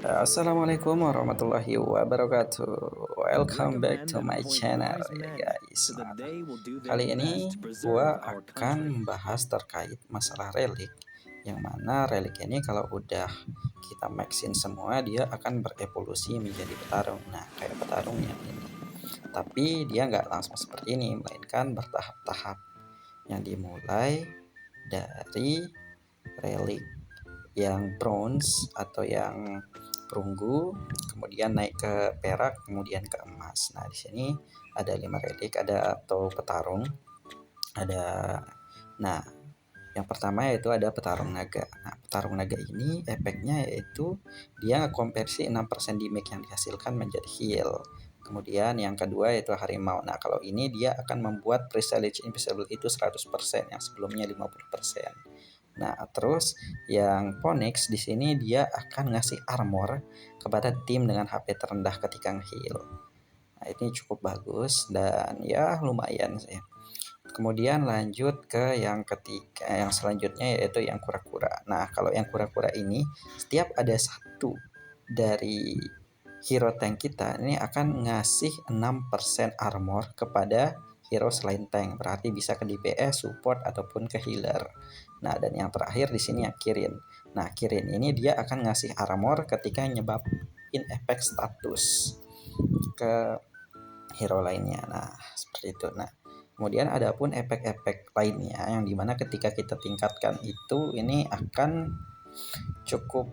Assalamualaikum warahmatullahi wabarakatuh. Welcome back to Recommend and my appoint channel wise ya men guys. so Nah, that they will do their kali ini best to gua preserve our akan country. membahas terkait masalah relik, yang mana relik ini kalau udah kita maxin semua dia akan berevolusi menjadi petarung. Nah, kayak petarung yang ini. Tapi dia nggak langsung seperti ini, melainkan bertahap-tahap, yang dimulai dari relik yang bronze atau yang perunggu, kemudian naik ke perak, kemudian ke emas. Nah, di sini ada 5 relik, ada atau petarung, ada. Nah, yang pertama yaitu ada petarung naga. Nah, petarung naga ini efeknya yaitu dia konversi 6% damage yang dihasilkan menjadi heal. Kemudian yang kedua yaitu harimau. Nah, kalau ini dia akan membuat Prestige Invisible itu 100% yang sebelumnya 50%. Nah, terus yang Phoenix di sini dia akan ngasih armor kepada tim dengan HP terendah ketika heal. Nah, ini cukup bagus dan ya lumayan sih. Kemudian lanjut ke yang ketiga, yang selanjutnya yaitu yang kura-kura. Nah, kalau yang kura-kura ini setiap ada satu dari hero tank kita ini akan ngasih 6% armor kepada hero selain tank. Berarti bisa ke DPS, support ataupun ke healer. Nah, dan yang terakhir di sini yang Kirin. Nah, Kirin ini dia akan ngasih armor ketika nyebabin efek status ke hero lainnya. Nah, seperti itu. Nah, kemudian ada pun efek-efek lainnya yang dimana ketika kita tingkatkan itu ini akan cukup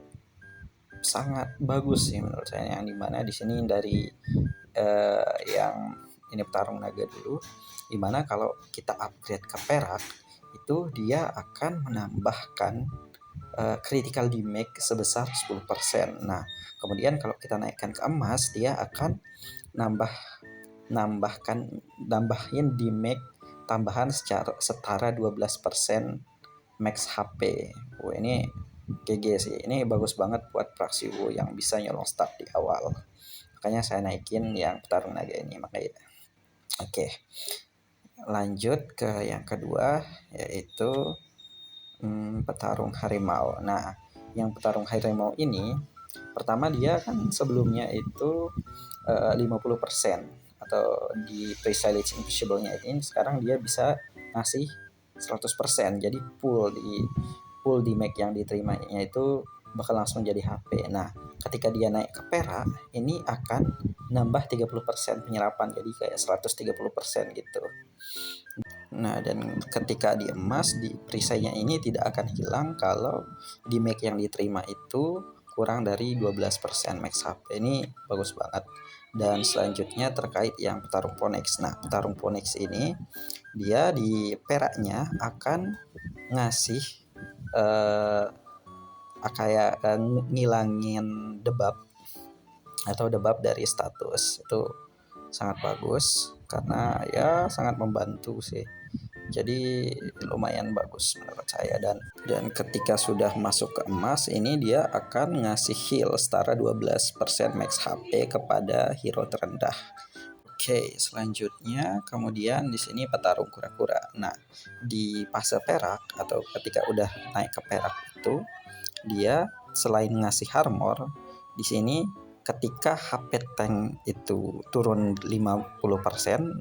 sangat bagus sih menurut saya, yang dimana di sini dari yang ini petarung naga dulu, dimana kalau kita upgrade ke perak itu dia akan menambahkan critical damage sebesar 10%. Nah, kemudian kalau kita naikkan ke emas dia akan nambah nambahin damage tambahan secara setara 12% max HP. Ini GG sih. Ini bagus banget buat praksi yang bisa nyolong stack di awal. Makanya saya naikin yang petarung naga ini makanya. Oke, lanjut ke yang kedua yaitu petarung harimau. Nah, yang petarung harimau ini pertama dia kan sebelumnya itu 50% atau di Prestige Invisible-nya ini sekarang dia bisa ngasih 100%. Jadi full di Mac yang diterimanya itu bakal langsung jadi HP. Nah, ketika dia naik ke perak, ini akan nambah 30% penyerapan, jadi kayak 130% gitu. Nah, dan ketika di emas, di perisainya ini tidak akan hilang kalau di Mac yang diterima itu kurang dari 12% max HP. Ini bagus banget. Dan selanjutnya terkait yang petarung Phoenix. Nah, petarung Phoenix ini dia di peraknya akan ngasih eh, kayak ngilangin debuff atau debuff dari status. Itu sangat bagus karena ya sangat membantu sih. Jadi lumayan bagus menurut saya. Dan ketika sudah masuk ke emas ini dia akan ngasih heal setara 12% max HP kepada hero terendah. Oke, selanjutnya kemudian di sini petarung kura-kura. Nah, di fase perak atau ketika udah naik ke perak itu dia selain ngasih armor, di sini ketika HP tank itu turun 50%,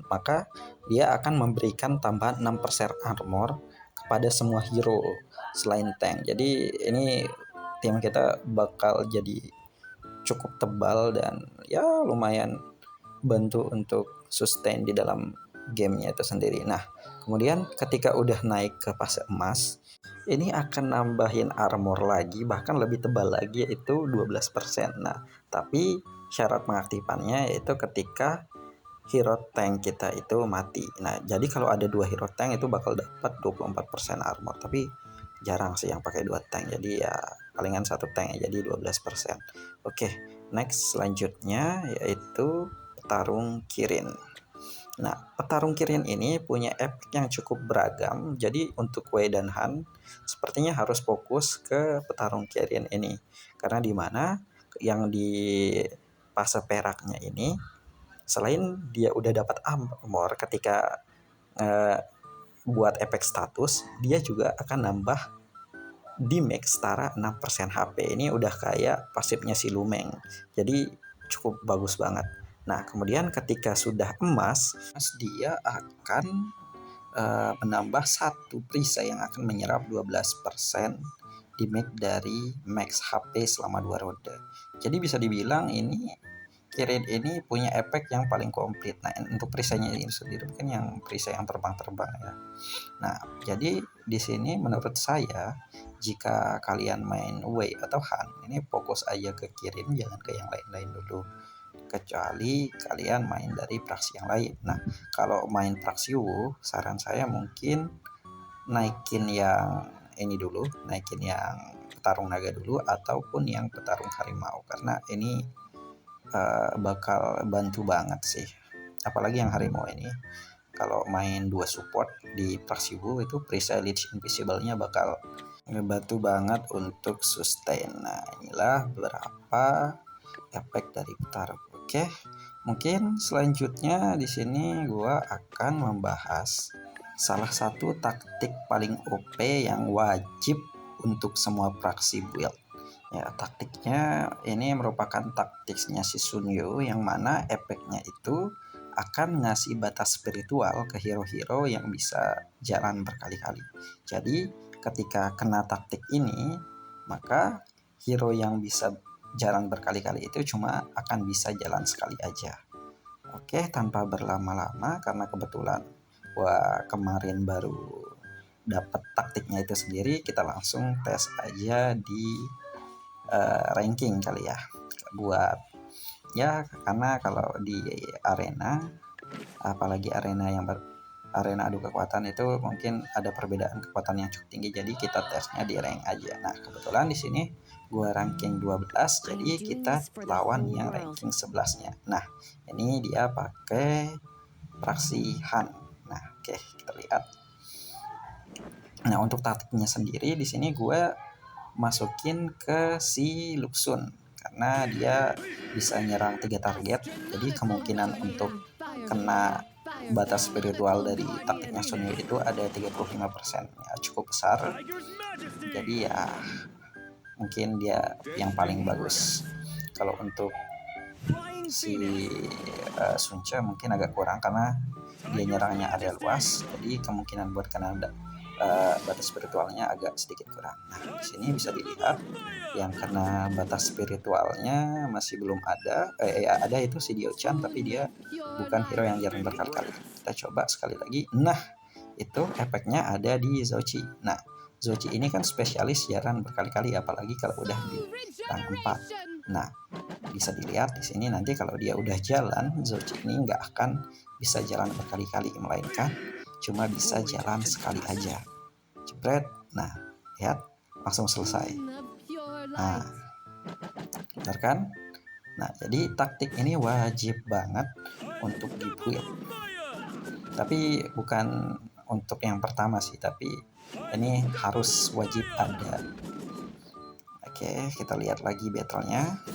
maka dia akan memberikan tambahan 6% armor kepada semua hero selain tank. Jadi ini tim kita bakal jadi cukup tebal dan ya lumayan bantu untuk sustain di dalam gamenya itu sendiri. Nah, kemudian ketika udah naik ke fase emas, ini akan nambahin armor lagi, bahkan lebih tebal lagi, yaitu 12%. Nah, tapi syarat pengaktifannya yaitu ketika hero tank kita itu mati. Nah, jadi kalau ada 2 hero tank itu bakal dapat 24% armor, tapi jarang sih yang pakai 2 tank. Jadi ya palingan 1 tank ya, jadi 12%. Oke, next selanjutnya yaitu petarung Kirin. Nah, petarung Kirin ini punya efek yang cukup beragam. Jadi untuk Wei dan Han sepertinya harus fokus ke petarung Kirin ini. Karena di mana yang di fase peraknya ini selain dia udah dapat armor ketika buat efek status, dia juga akan nambah di max setara 6% HP. Ini udah kayak pasifnya si Lumeng, jadi cukup bagus banget. Nah kemudian ketika sudah emas, dia akan menambah satu perisai yang akan menyerap 12% damage dari max HP selama 2 ronde. Jadi bisa dibilang ini Kirin ini punya efek yang paling komplit. Nah untuk perisainya ini sendiri kan yang perisai yang terbang-terbang ya. Nah jadi di sini menurut saya jika kalian main Wei atau Han, ini fokus aja ke Kirin, jangan ke yang lain-lain dulu, kecuali kalian main dari praksi yang lain. Nah kalau main praksi Wu, saran saya mungkin naikin yang ini dulu, naikin yang petarung naga dulu ataupun yang petarung harimau, karena ini bakal bantu banget sih. Apalagi yang harimau ini kalau main dua support di praksi Wu itu Presage Invisible-nya bakal ngebantu banget untuk sustain. Nah inilah beberapa efek dari petarung. Oke, mungkin selanjutnya di sini gua akan membahas salah satu taktik paling OP yang wajib untuk semua praksi build. Ya, taktiknya ini merupakan taktiknya si Sun Yu, yang mana efeknya itu akan ngasih batas spiritual ke hero-hero yang bisa jalan berkali-kali. Jadi ketika kena taktik ini, maka hero yang bisa jalan berkali-kali itu cuma akan bisa jalan sekali aja. Oke, tanpa berlama-lama karena kebetulan wah kemarin baru dapat taktiknya itu sendiri, kita langsung tes aja di ranking kali ya, buat ya, karena kalau di arena, apalagi arena yang arena adu kekuatan itu mungkin ada perbedaan kekuatan yang cukup tinggi, jadi kita tesnya di rank aja. Nah kebetulan di sini gua ranking 12, jadi kita lawan yang ranking 11-nya. Nah ini dia pakai praksi Han. Nah oke, kita lihat. Nah untuk taktiknya sendiri di sini gue masukin ke si Luxun karena dia bisa nyerang 3 target, jadi kemungkinan untuk kena batas spiritual dari taktiknya Sun Yu itu ada 35%, ya cukup besar. Jadi ya mungkin dia yang paling bagus. Kalau untuk si Sunce mungkin agak kurang karena dia nyerangnya ada luas, jadi kemungkinan buat kena batas spiritualnya agak sedikit kurang. Nah di sini bisa dilihat yang kena batas spiritualnya masih belum ada, ada itu si Dio-chan, tapi dia bukan hero yang jarang berkali-kali. Kita coba sekali lagi. Nah itu efeknya ada di Zochi. Nah Zochi ini kan spesialis jalan berkali-kali, apalagi kalau udah di rang 4. Nah bisa dilihat di sini nanti kalau dia udah jalan, Zochi ini nggak akan bisa jalan berkali-kali, melainkan cuma bisa jalan sekali aja. Jebret. Nah lihat, langsung selesai. Nah benar kan? Nah jadi taktik ini wajib banget untuk di build, tapi bukan untuk yang pertama sih, tapi ini harus wajib ada. Oke, kita lihat lagi battlenya.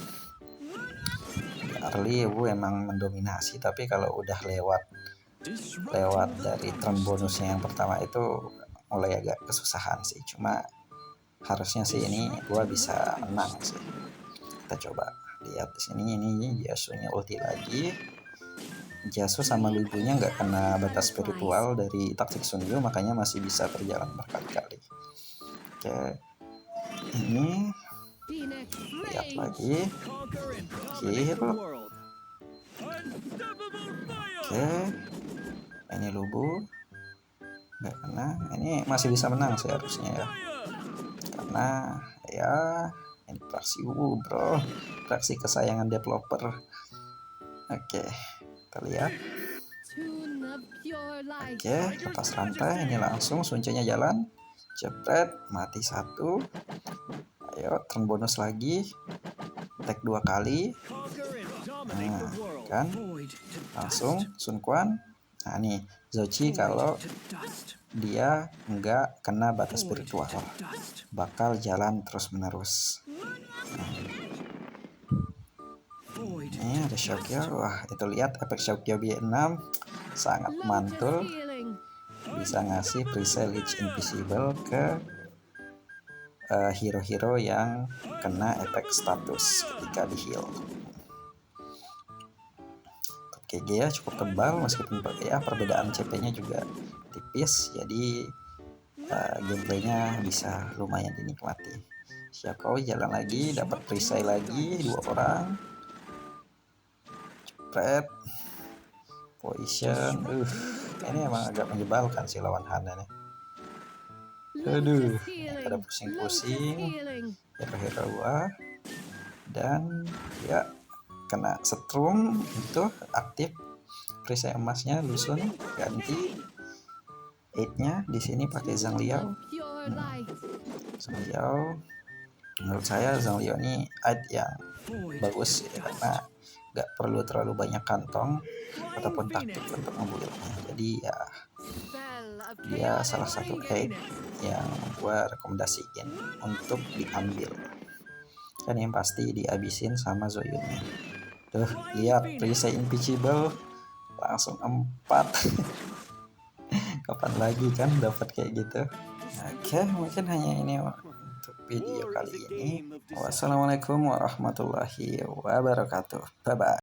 Early Wu emang mendominasi, tapi kalau udah lewat dari turn bonusnya yang pertama itu mulai agak kesusahan sih. Cuma harusnya sih ini gua bisa menang sih. Kita coba lihat di sini, ini Yasuo-nya ulti lagi. Yasuo sama Lubu-nya nggak kena batas spiritual dari taktik Sun Yu, makanya masih bisa berjalan berkali-kali. Oke, ini lihat lagi kill. Oke, ini Lubu nggak kena, ini masih bisa menang seharusnya ya, karena ya ini praksi bro, praksi kesayangan developer. Oke, kita lihat. Oke, lepas rantai, ini langsung suncenya jalan, jepret, mati satu. Ayo turn bonus lagi, tag 2 kali. Nah kan langsung Sun Quan. Nah nih Zochi kalau dia nggak kena batas spiritual bakal jalan terus menerus. Nah, ini ada Shokyo. Wah itu lihat efek Shokyo B6 sangat mantul, bisa ngasih Presage Invisible ke hero-hero yang kena efek status ketika di heal. KG ya cukup tebal meskipun ya perbedaan CP-nya juga tipis, jadi gameplaynya bisa lumayan dinikmati. Xiaokowi jalan lagi, dapat perisai lagi 2 orang. Cepet. Poison. Ini emang agak menyebalkan sih lawan Hana nih. Aduh, pada pusing-pusing. Hero-hero gua. Dan ya kena setrum itu aktif perisai emasnya, Lusun ganti 8-nya di sini pakai Zhang Liao. Zhang Liao menurut saya Zhang Liao ini art yang bagus ya, karena nggak perlu terlalu banyak kantong ataupun taktik untuk ngebuildnya. Jadi ya dia salah satu aid yang gua rekomendasiin untuk diambil. Kan yang pasti dihabisin sama Zoyunnya. Tuh lihat perisai invisible langsung 4. Kapan lagi kan dapat kayak gitu. Oke, mungkin hanya ini untuk video kali ini. Wassalamualaikum warahmatullahi wabarakatuh. Bye bye.